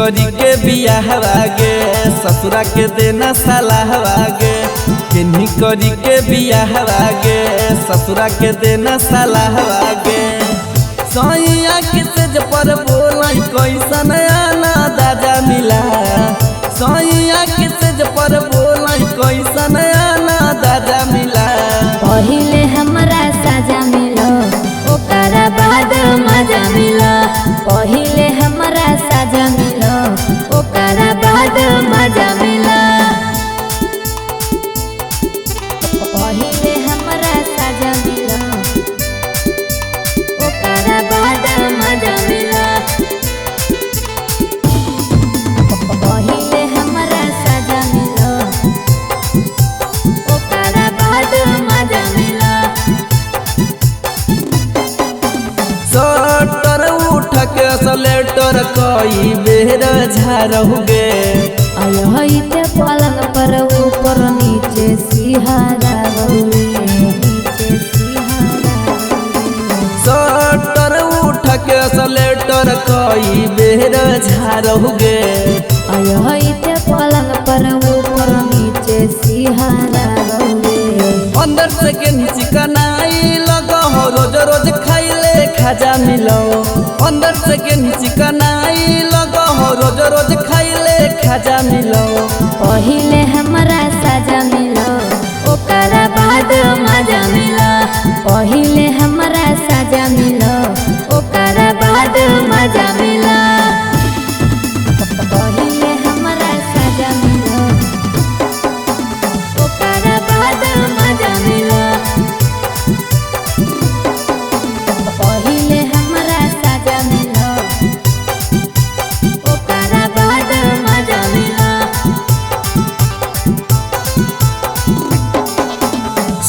करी के बियाहवा गे ससुरा के देना सलाहवा गे केन्ही करी के बियाहवा गे ससुरा के देना सलाहवा गे सैया के सेज पर बोलाई कैसन आना दादा मिला सैया के सेज पर बोलाई कैसन आना दादा मिला पहिले हमरा साजा मिलो ओकरा बाद मजा मिलो पहिले हमरा साजा मिलो ओकरा बाद मजा मिलो पहिले हमरा साजा मिलो ओकरा बाद मजा मिलो पहिले हमरा साजा मिलो ओकरा बाद मजा मिलो सटर उठ के सलेटर कई बेर झारहुगे अलहैते पलंग पर ऊपर नीचे सिहारा गौरे नीचे सिहारा सटर उठ के सलेटर कई बेर झारहुगे अलहैते पलंग पर ऊपर नीचे सिहारा गौरे अंदर से के नीचे कनाई लगा हो रोज रोज खाइले खाजा मिलो अंदर से के नीचे कनाई लगा हो रोज रोज खाइले खाजा मिलो पहिले हमरा साजा मिलो ओकरा बाद मजा मिलो पहिले हमरा साजा मिलो ओकरा बाद मजा मिलो पहिले हमरा साजा मिलो ओकरा बाद मजा मिलो पहिले हमरा साजा मिलो ओकरा बाद मजा मिलो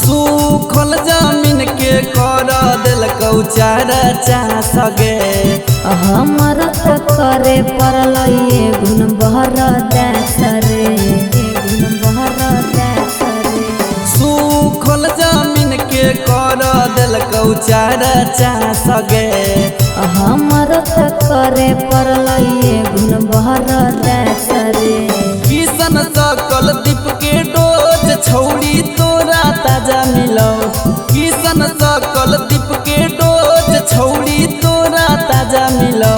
सूखल जमीन के कर दिल कौचारा चाह सगे हमर त करे पड़ल गुण बहर दासरे गुण बहर दासरे सूखल जमीन के कर दिल कौचारा चाह सगे हमर त करे पड़ल गुण बहर दासरे किसन सकल दीप के डोज छौड़ी तोरा ताजा मिलो किसन सकल दीप के डोज छौड़ी तोरा ताजा मिलो